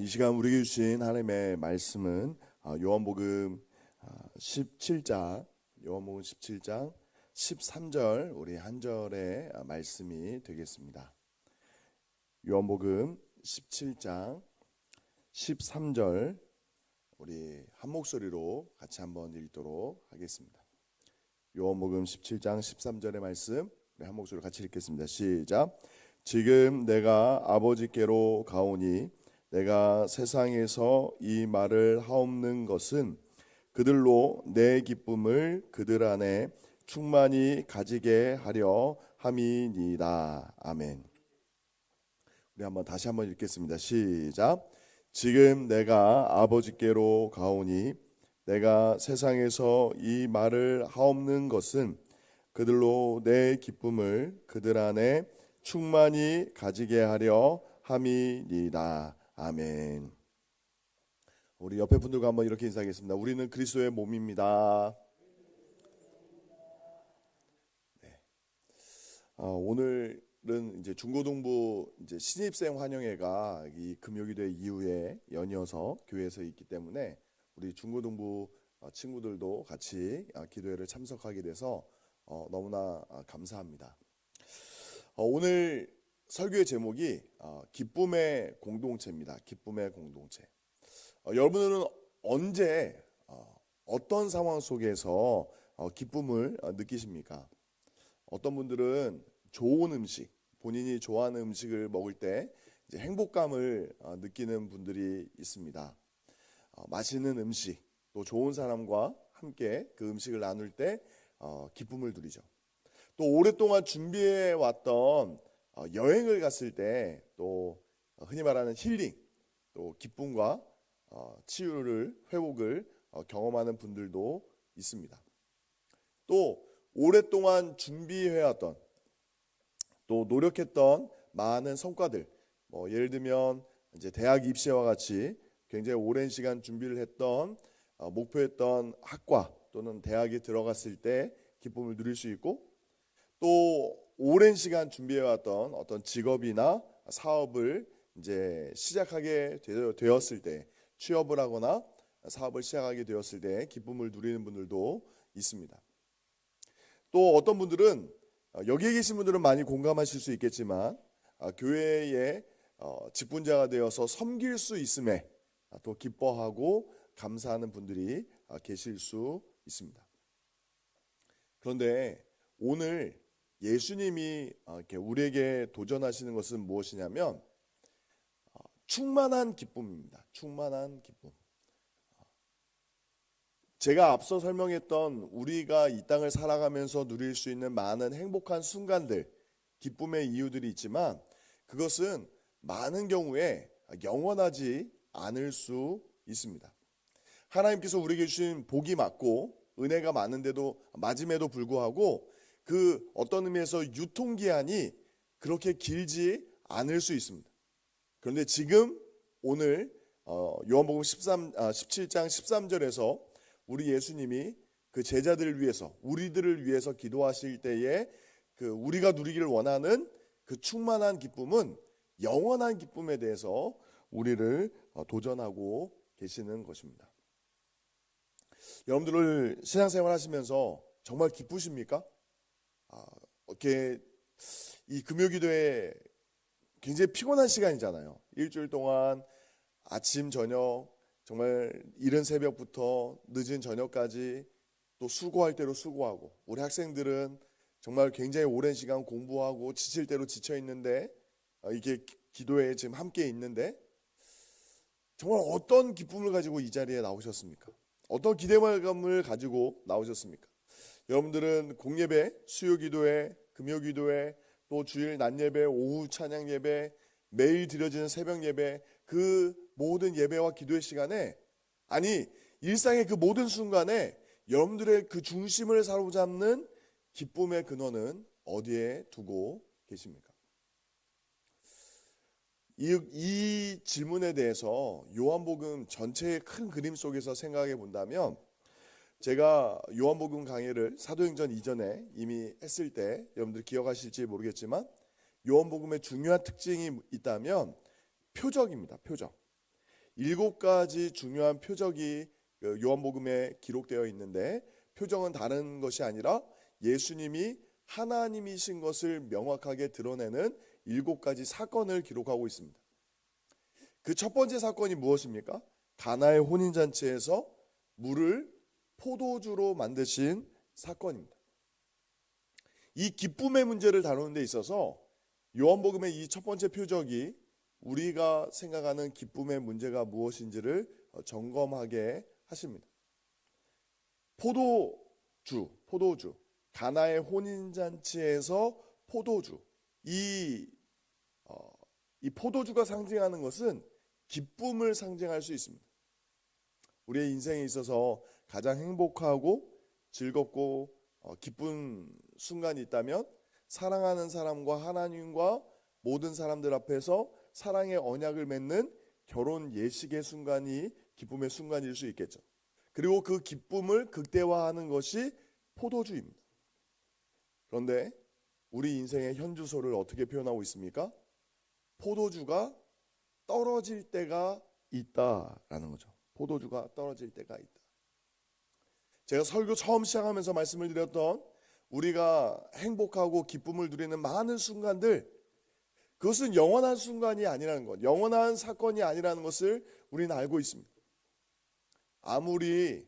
이 시간 우리에게 주신 하나님의 말씀은 요한복음 17장 13절 우리 한 절의 말씀이 되겠습니다. 요한복음 17장 13절 우리 한 목소리로 같이 한번 읽도록 하겠습니다. 요한복음 17장 13절의 말씀 우리 한 목소리로 같이 읽겠습니다. 시작. 지금 내가 아버지께로 가오니 내가 세상에서 이 말을 하옵는 것은 그들로 내 기쁨을 그들 안에 충만히 가지게 하려 함이니이다. 아멘. 우리 다시 한번 읽겠습니다. 시작. 지금 내가 아버지께로 가오니 내가 세상에서 이 말을 하옵는 것은 그들로 내 기쁨을 그들 안에 충만히 가지게 하려 함이니이다. 아멘. 우리 옆에 분들과 한번 이렇게 인사하겠습니다. 우리는 그리스도의 몸입니다. 네. 오늘은 이제 중고등부 이제 신입생 환영회가 이 금요기도회 이후에 연이어서 교회에서 있기 때문에 우리 중고등부 친구들도 같이 기도회를 참석하게 돼서 너무나 감사합니다. 오늘 설교의 제목이 기쁨의 공동체입니다. 기쁨의 공동체. 여러분은 언제 어떤 상황 속에서 기쁨을 느끼십니까? 어떤 분들은 좋은 음식, 본인이 좋아하는 음식을 먹을 때 이제 행복감을 느끼는 분들이 있습니다. 맛있는 음식, 또 좋은 사람과 함께 그 음식을 나눌 때 기쁨을 누리죠. 또 오랫동안 준비해 왔던 여행을 갔을 때 또 흔히 말하는 힐링, 또 기쁨과 치유를 회복을 경험하는 분들도 있습니다. 또 오랫동안 준비해왔던 또 노력했던 많은 성과들, 예를 들면 이제 대학 입시와 같이 굉장히 오랜 시간 준비를 했던 목표했던 학과 또는 대학에 들어갔을 때 기쁨을 누릴 수 있고, 또 오랜 시간 준비해왔던 어떤 직업이나 사업을 이제 시작하게 되었을 때, 취업을 하거나 사업을 시작하게 되었을 때 기쁨을 누리는 분들도 있습니다. 또 어떤 분들은 여기에 계신 분들은 많이 공감하실 수 있겠지만 교회의 직분자가 되어서 섬길 수 있음에 또 기뻐하고 감사하는 분들이 계실 수 있습니다. 그런데 오늘 예수님이 우리에게 도전하시는 것은 무엇이냐면 충만한 기쁨입니다. 충만한 기쁨. 제가 앞서 설명했던 우리가 이 땅을 살아가면서 누릴 수 있는 많은 행복한 순간들, 기쁨의 이유들이 있지만 그것은 많은 경우에 영원하지 않을 수 있습니다. 하나님께서 우리에게 주신 복이 많고 은혜가 맞음에도 불구하고 그 어떤 의미에서 유통기한이 그렇게 길지 않을 수 있습니다. 그런데 지금 오늘 요한복음 17장 13절에서 우리 예수님이 그 제자들을 위해서, 우리들을 위해서 기도하실 때에 그 우리가 누리기를 원하는 그 충만한 기쁨은 영원한 기쁨에 대해서 우리를 도전하고 계시는 것입니다. 여러분들 신앙생활 하시면서 정말 기쁘십니까? 이렇게 이 금요기도에 굉장히 피곤한 시간이잖아요. 일주일 동안 아침, 저녁, 정말 이른 새벽부터 늦은 저녁까지 또 수고할 대로 수고하고, 우리 학생들은 정말 굉장히 오랜 시간 공부하고 지칠 대로 지쳐 있는데 이게 기도에 지금 함께 있는데 정말 어떤 기쁨을 가지고 이 자리에 나오셨습니까? 어떤 기대감을 가지고 나오셨습니까? 여러분들은 공예배, 수요기도회, 금요기도회, 또 주일 낮예배, 오후 찬양예배, 매일 드려지는 새벽예배, 그 모든 예배와 기도의 시간에, 아니 일상의 그 모든 순간에 여러분들의 그 중심을 사로잡는 기쁨의 근원은 어디에 두고 계십니까? 이 질문에 대해서 요한복음 전체의 큰 그림 속에서 생각해 본다면, 제가 요한복음 강해를 사도행전 이전에 이미 했을 때 여러분들 기억하실지 모르겠지만 요한복음의 중요한 특징이 있다면 표적입니다. 표적. 7가지 중요한 표적이 요한복음에 기록되어 있는데, 표적은 다른 것이 아니라 예수님이 하나님이신 것을 명확하게 드러내는 7가지 사건을 기록하고 있습니다. 그 첫 번째 사건이 무엇입니까? 가나의 혼인잔치에서 물을 포도주로 만드신 사건입니다. 이 기쁨의 문제를 다루는 데 있어서 요한복음의 이 첫 번째 표적이 우리가 생각하는 기쁨의 문제가 무엇인지를 점검하게 하십니다. 포도주, 가나의 혼인잔치에서 포도주. 이 포도주가 상징하는 것은 기쁨을 상징할 수 있습니다. 우리의 인생에 있어서 가장 행복하고 즐겁고 기쁜 순간이 있다면 사랑하는 사람과 하나님과 모든 사람들 앞에서 사랑의 언약을 맺는 결혼 예식의 순간이 기쁨의 순간일 수 있겠죠. 그리고 그 기쁨을 극대화하는 것이 포도주입니다. 그런데 우리 인생의 현주소를 어떻게 표현하고 있습니까? 포도주가 떨어질 때가 있다라는 거죠. 포도주가 떨어질 때가 있다. 제가 설교 처음 시작하면서 말씀을 드렸던 우리가 행복하고 기쁨을 누리는 많은 순간들, 그것은 영원한 순간이 아니라는 것, 영원한 사건이 아니라는 것을 우리는 알고 있습니다. 아무리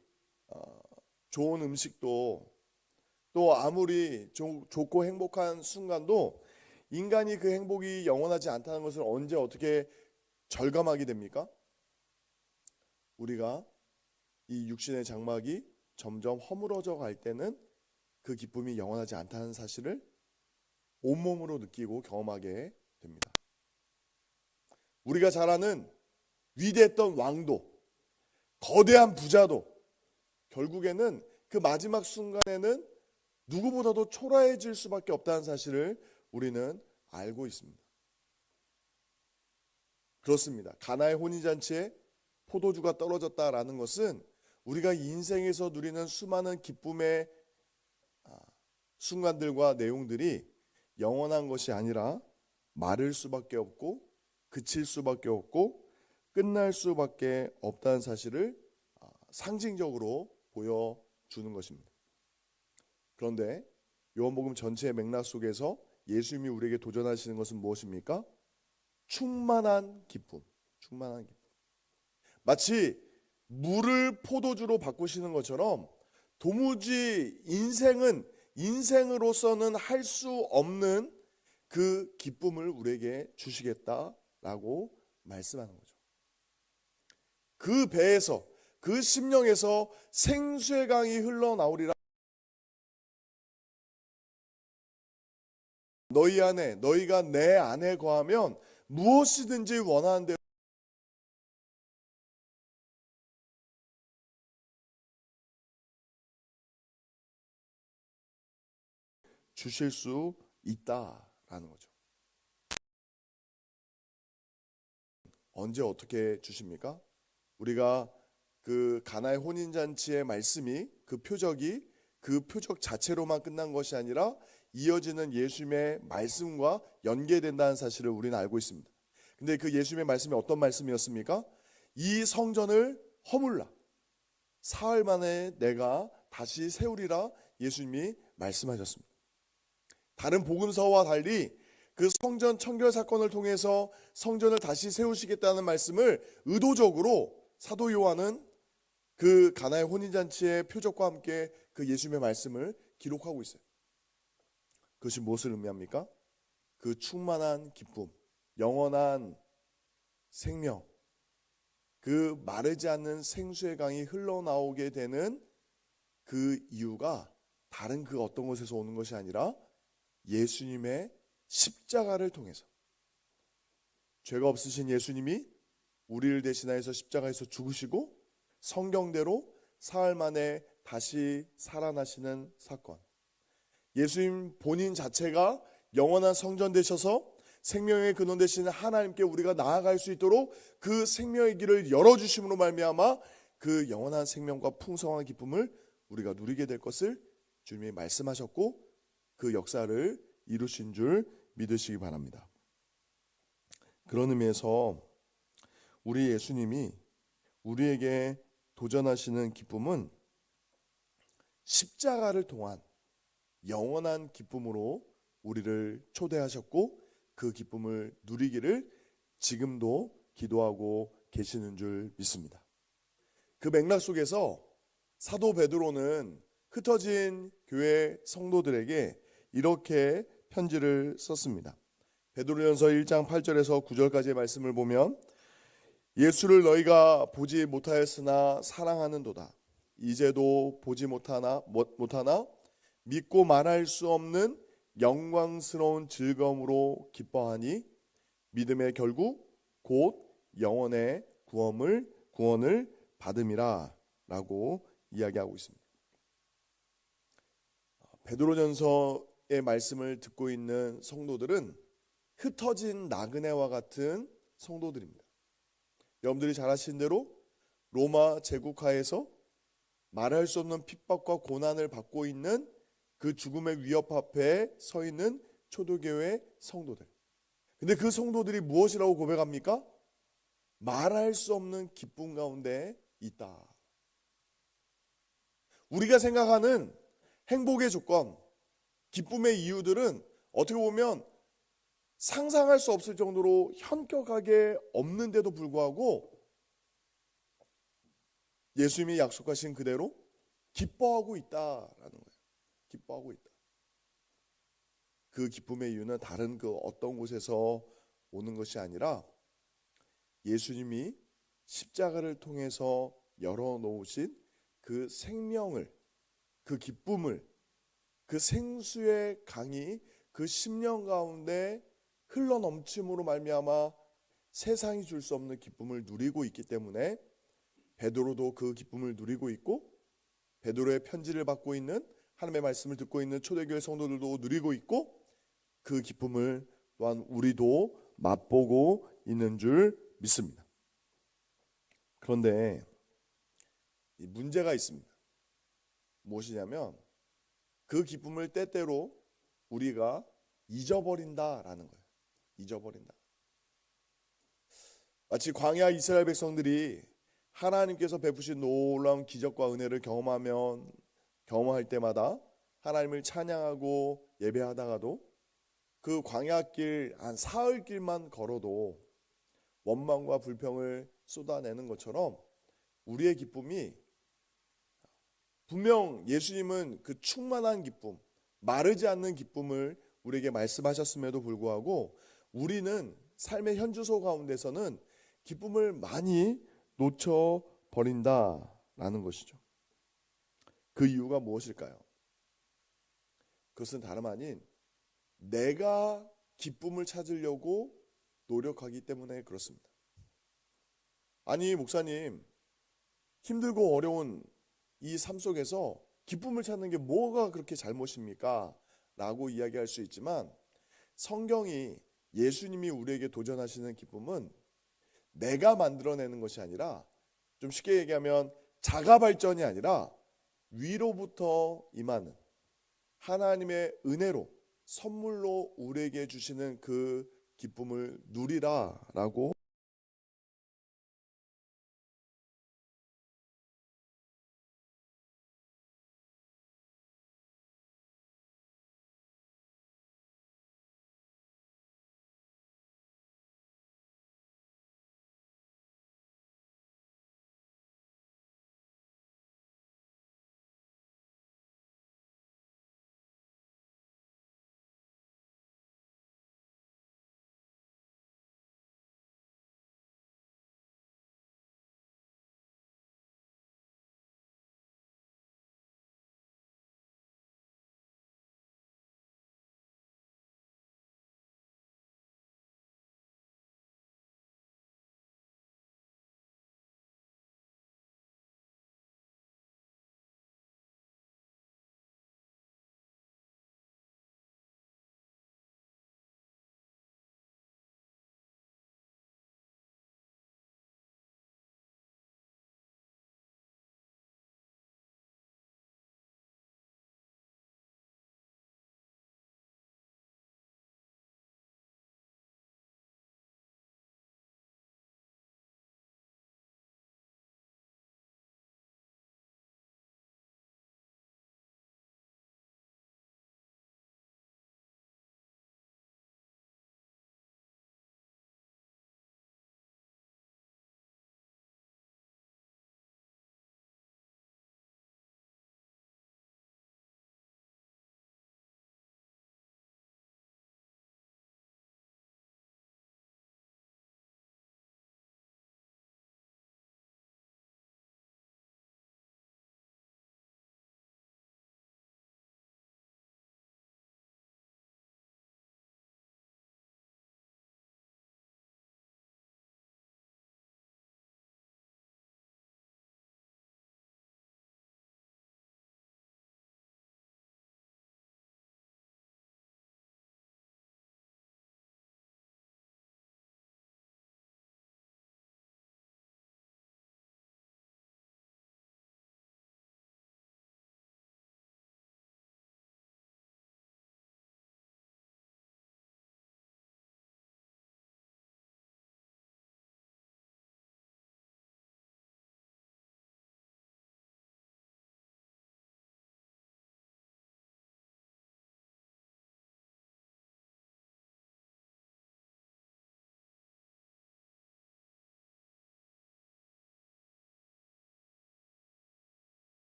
좋은 음식도, 또 아무리 좋고 행복한 순간도 인간이 그 행복이 영원하지 않다는 것을 언제 어떻게 절감하게 됩니까? 우리가 이 육신의 장막이 점점 허물어져 갈 때는 그 기쁨이 영원하지 않다는 사실을 온몸으로 느끼고 경험하게 됩니다. 우리가 잘 아는 위대했던 왕도, 거대한 부자도 결국에는 그 마지막 순간에는 누구보다도 초라해질 수밖에 없다는 사실을 우리는 알고 있습니다. 그렇습니다. 가나의 혼인잔치에 포도주가 떨어졌다라는 것은 우리가 인생에서 누리는 수많은 기쁨의 순간들과 내용들이 영원한 것이 아니라 마를 수밖에 없고 그칠 수밖에 없고 끝날 수밖에 없다는 사실을 상징적으로 보여주는 것입니다. 그런데 요한복음 전체의 맥락 속에서 예수님이 우리에게 도전하시는 것은 무엇입니까? 충만한 기쁨. 충만한 기쁨. 마치 물을 포도주로 바꾸시는 것처럼 도무지 인생으로서는 할 수 없는 그 기쁨을 우리에게 주시겠다라고 말씀하는 거죠. 그 배에서, 그 심령에서 생수의 강이 흘러나오리라. 너희 안에, 너희가 내 안에 거하면 무엇이든지 원하는 대로 주실 수 있다라는 거죠. 언제 어떻게 주십니까? 우리가 그 가나의 혼인잔치의 말씀이, 그 표적 자체로만 끝난 것이 아니라 이어지는 예수님의 말씀과 연계된다는 사실을 우리는 알고 있습니다. 근데 그 예수님의 말씀이 어떤 말씀이었습니까? 이 성전을 허물라. 사흘 만에 내가 다시 세우리라 예수님이 말씀하셨습니다. 다른 복음서와 달리 그 성전 청결 사건을 통해서 성전을 다시 세우시겠다는 말씀을 의도적으로 사도 요한은 그 가나의 혼인잔치의 표적과 함께 그 예수님의 말씀을 기록하고 있어요. 그것이 무엇을 의미합니까? 그 충만한 기쁨, 영원한 생명, 그 마르지 않는 생수의 강이 흘러나오게 되는 그 이유가 다른 그 어떤 것에서 오는 것이 아니라 예수님의 십자가를 통해서, 죄가 없으신 예수님이 우리를 대신하여서 십자가에서 죽으시고 성경대로 사흘 만에 다시 살아나시는 사건, 예수님 본인 자체가 영원한 성전 되셔서 생명의 근원 되시는 하나님께 우리가 나아갈 수 있도록 그 생명의 길을 열어주심으로 말미암아 그 영원한 생명과 풍성한 기쁨을 우리가 누리게 될 것을 주님이 말씀하셨고 그 역사를 이루신 줄 믿으시기 바랍니다. 그런 의미에서 우리 예수님이 우리에게 도전하시는 기쁨은 십자가를 통한 영원한 기쁨으로 우리를 초대하셨고 그 기쁨을 누리기를 지금도 기도하고 계시는 줄 믿습니다. 그 맥락 속에서 사도 베드로는 흩어진 교회 성도들에게 이렇게 편지를 썼습니다. 베드로전서 1장 8절에서 9절까지의 말씀을 보면 예수를 너희가 보지 못하였으나 사랑하는도다. 이제도 보지 못하나 믿고 말할 수 없는 영광스러운 즐거움으로 기뻐하니 믿음의 결국 곧 영원의 구원을 받음이라 라고 이야기하고 있습니다. 베드로전서의 말씀을 듣고 있는 성도들은 흩어진 나그네와 같은 성도들입니다. 여러분들이 잘 아시는 대로 로마 제국하에서 말할 수 없는 핍박과 고난을 받고 있는 그 죽음의 위협 앞에 서 있는 초대교회 성도들. 근데 그 성도들이 무엇이라고 고백합니까? 말할 수 없는 기쁨 가운데 있다. 우리가 생각하는 행복의 조건, 기쁨의 이유들은 어떻게 보면 상상할 수 없을 정도로 현격하게 없는데도 불구하고 예수님이 약속하신 그대로 기뻐하고 있다라는 거예요. 기뻐하고 있다. 그 기쁨의 이유는 다른 그 어떤 곳에서 오는 것이 아니라 예수님이 십자가를 통해서 열어놓으신 그 생명을, 그 기쁨을, 그 생수의 강이 그 심령 가운데 흘러넘침으로 말미암아 세상이 줄 수 없는 기쁨을 누리고 있기 때문에 베드로도 그 기쁨을 누리고 있고 베드로의 편지를 받고 있는 하나님의 말씀을 듣고 있는 초대교회 성도들도 누리고 있고 그 기쁨을 또한 우리도 맛보고 있는 줄 믿습니다. 그런데 문제가 있습니다. 무엇이냐면 그 기쁨을 때때로 우리가 잊어버린다라는 거예요. 잊어버린다. 마치 광야 이스라엘 백성들이 하나님께서 베푸신 놀라운 기적과 은혜를 경험할 때마다 하나님을 찬양하고 예배하다가도 그 광야길 한 사흘 길만 걸어도 원망과 불평을 쏟아내는 것처럼 우리의 기쁨이 분명 예수님은 그 충만한 기쁨, 마르지 않는 기쁨을 우리에게 말씀하셨음에도 불구하고 우리는 삶의 현주소 가운데서는 기쁨을 많이 놓쳐버린다라는 것이죠. 그 이유가 무엇일까요? 그것은 다름 아닌 내가 기쁨을 찾으려고 노력하기 때문에 그렇습니다. 아니 목사님, 힘들고 어려운 이 삶 속에서 기쁨을 찾는 게 뭐가 그렇게 잘못입니까? 라고 이야기할 수 있지만 성경이 예수님이 우리에게 도전하시는 기쁨은 내가 만들어내는 것이 아니라 좀 쉽게 얘기하면 자가 발전이 아니라 위로부터 임하는 하나님의 은혜로 선물로 우리에게 주시는 그 기쁨을 누리라라고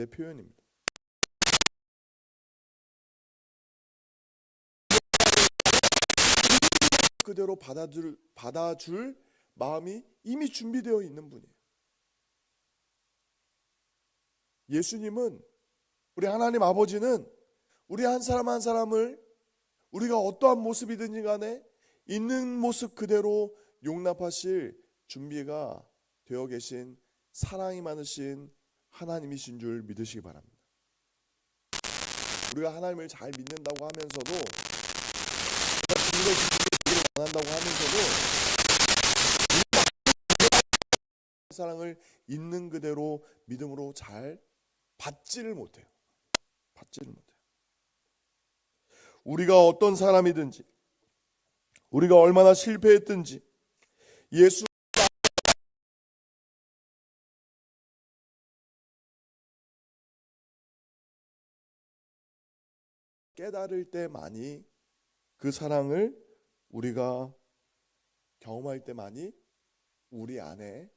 표현입니다. 그대로 받아줄 마음이 이미 준비되어 있는 분이에요. 예수님은, 우리 하나님 아버지는 우리 한 사람 한 사람을 우리가 어떠한 모습이든지 간에 있는 모습 그대로 용납하실 준비가 되어 계신 사랑이 많으신 하나님이신 줄 믿으시기 바랍니다. 우리가 하나님을 잘 믿는다고 하면서도, 원한다고 하면서도 사랑을 있는 그대로 믿음으로 잘 받지를 못해요. 우리가 어떤 사람이든지, 우리가 얼마나 실패했든지 예수 깨달을 때만이, 그 사랑을 우리가 경험할 때만이 우리 안에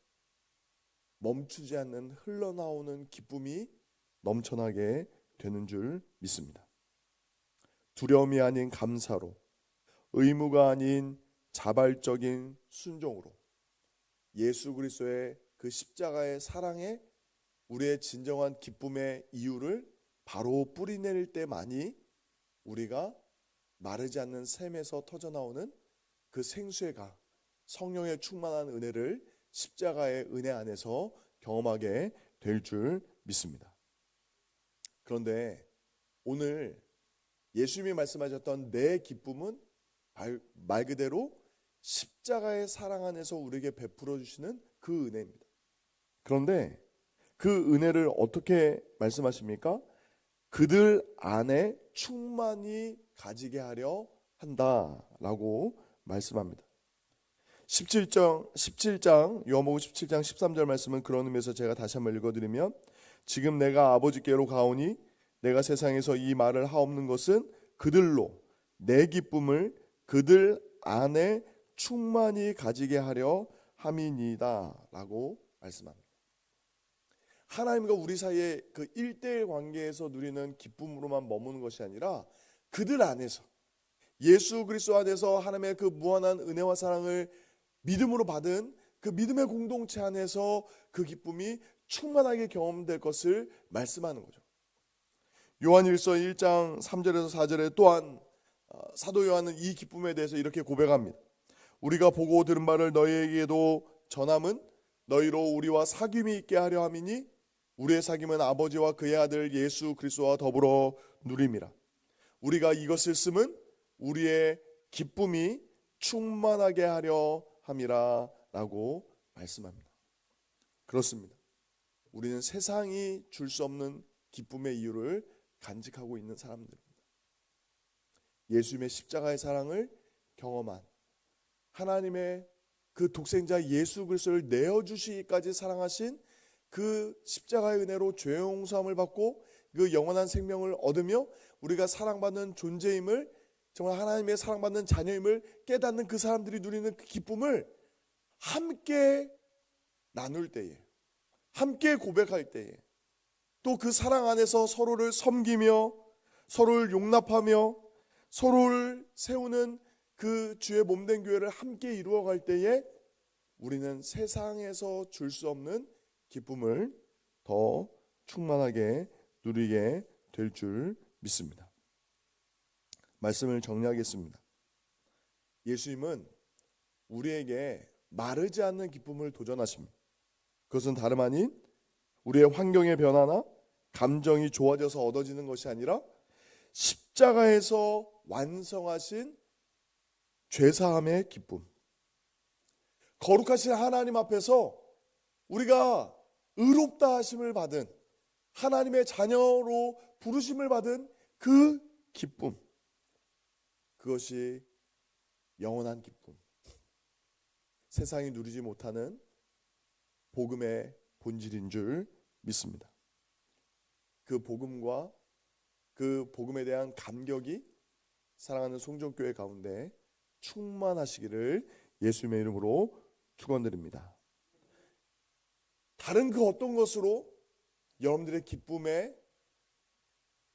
멈추지 않는 흘러나오는 기쁨이 넘쳐나게 되는 줄 믿습니다. 두려움이 아닌 감사로, 의무가 아닌 자발적인 순종으로 예수 그리스도의 그 십자가의 사랑에 우리의 진정한 기쁨의 이유를 바로 뿌리낼 때만이 우리가 마르지 않는 샘에서 터져나오는 그 생수의 강, 성령의 충만한 은혜를 십자가의 은혜 안에서 경험하게 될 줄 믿습니다. 그런데 오늘 예수님이 말씀하셨던 내 기쁨은 말 그대로 십자가의 사랑 안에서 우리에게 베풀어 주시는 그 은혜입니다. 그런데 그 은혜를 어떻게 말씀하십니까? 그들 안에 충만히 가지게 하려 한다라고 말씀합니다. 17장 요한복음 17장 13절 말씀은 그런 의미에서 제가 다시 한번 읽어드리면, 지금 내가 아버지께로 가오니 내가 세상에서 이 말을 하옵는 것은 그들로 내 기쁨을 그들 안에 충만히 가지게 하려 함이니이다 라고 말씀합니다. 하나님과 우리 사이의 그 1대1 관계에서 누리는 기쁨으로만 머무는 것이 아니라 그들 안에서, 예수 그리스도 안에서 하나님의 그 무한한 은혜와 사랑을 믿음으로 받은 그 믿음의 공동체 안에서 그 기쁨이 충만하게 경험될 것을 말씀하는 거죠. 요한일서 1장 3절에서 4절에 또한 사도 요한은 이 기쁨에 대해서 이렇게 고백합니다. 우리가 보고 들은 바를 너희에게도 전함은 너희로 우리와 사귐이 있게 하려 함이니 우리의 사귐은 아버지와 그의 아들 예수 그리스도와 더불어 누림이라. 우리가 이것을 쓰면 우리의 기쁨이 충만하게 하려 함이라 라고 말씀합니다. 그렇습니다. 우리는 세상이 줄 수 없는 기쁨의 이유를 간직하고 있는 사람들입니다. 예수님의 십자가의 사랑을 경험한, 하나님의 그 독생자 예수 그리스도를 내어주시기까지 사랑하신 그 십자가의 은혜로 죄 용서함을 받고 그 영원한 생명을 얻으며 우리가 사랑받는 존재임을, 정말 하나님의 사랑받는 자녀임을 깨닫는 그 사람들이 누리는 그 기쁨을 함께 나눌 때에, 함께 고백할 때에, 또 그 사랑 안에서 서로를 섬기며 서로를 용납하며 서로를 세우는 그 주의 몸된 교회를 함께 이루어갈 때에 우리는 세상에서 줄 수 없는 기쁨을 더 충만하게 누리게 될 줄 믿습니다. 말씀을 정리하겠습니다. 예수님은 우리에게 마르지 않는 기쁨을 도전하십니다. 그것은 다름 아닌 우리의 환경의 변화나 감정이 좋아져서 얻어지는 것이 아니라 십자가에서 완성하신 죄사함의 기쁨, 거룩하신 하나님 앞에서 우리가 의롭다 하심을 받은, 하나님의 자녀로 부르심을 받은 그 기쁨, 그것이 영원한 기쁨, 세상이 누리지 못하는 복음의 본질인 줄 믿습니다. 그 복음과 그 복음에 대한 감격이 사랑하는 송정교회 가운데 충만하시기를 예수님의 이름으로 축원드립니다. 다른 그 어떤 것으로 여러분들의 기쁨에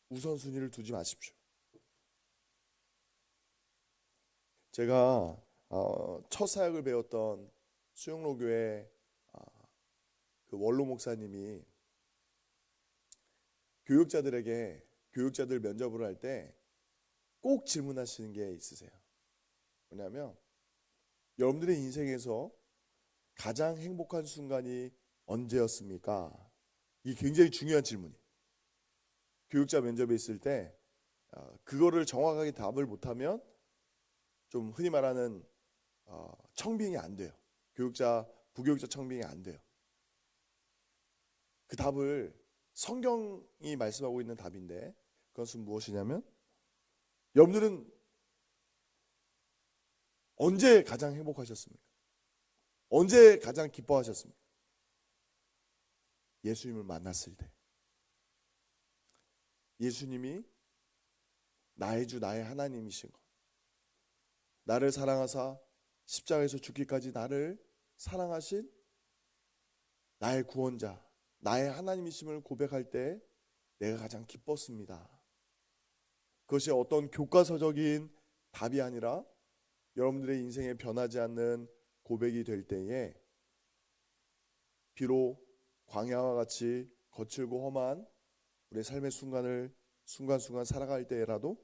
우선순위를 두지 마십시오. 제가 첫 사역을 배웠던 수영로교회 그 원로 목사님이 교육자들 면접을 할 때 꼭 질문하시는 게 있으세요. 뭐냐면 여러분들의 인생에서 가장 행복한 순간이 언제였습니까? 이게 굉장히 중요한 질문이에요. 교육자 면접에 있을 때 그거를 정확하게 답을 못하면 좀 흔히 말하는 청빙이 안 돼요. 부교육자 청빙이 안 돼요. 그 답을 성경이 말씀하고 있는 답인데 그것은 무엇이냐면 여러분들은 언제 가장 행복하셨습니까? 언제 가장 기뻐하셨습니까? 예수님을 만났을 때. 예수님이 나의 주 나의 하나님이신 것. 나를 사랑하사 십자가에서 죽기까지 나를 사랑하신 나의 구원자, 나의 하나님이심을 고백할 때 내가 가장 기뻤습니다. 그것이 어떤 교과서적인 답이 아니라 여러분들의 인생에 변하지 않는 고백이 될 때에 비록 광야와 같이 거칠고 험한 우리의 삶의 순간순간 살아갈 때라도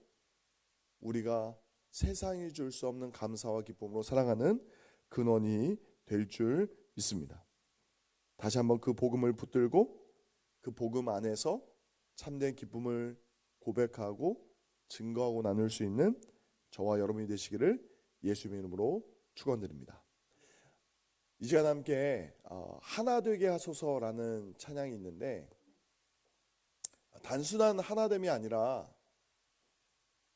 우리가 세상이 줄 수 없는 감사와 기쁨으로 살아가는 근원이 될 줄 믿습니다. 다시 한번 그 복음을 붙들고 그 복음 안에서 참된 기쁨을 고백하고 증거하고 나눌 수 있는 저와 여러분이 되시기를 예수님의 이름으로 축원드립니다. 이 시간 함께 하나 되게 하소서라는 찬양이 있는데 단순한 하나됨이 아니라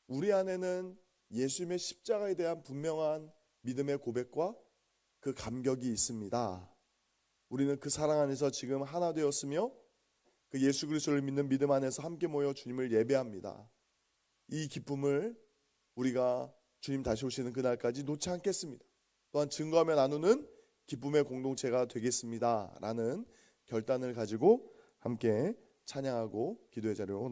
우리 안에는 예수님의 십자가에 대한 분명한 믿음의 고백과 그 감격이 있습니다. 우리는 그 사랑 안에서 지금 하나 되었으며 그 예수 그리스도를 믿는 믿음 안에서 함께 모여 주님을 예배합니다. 이 기쁨을 우리가 주님 다시 오시는 그날까지 놓지 않겠습니다. 또한 증거하며 나누는 기쁨의 공동체가 되겠습니다 라는 결단을 가지고 함께 찬양하고 기도의 자리로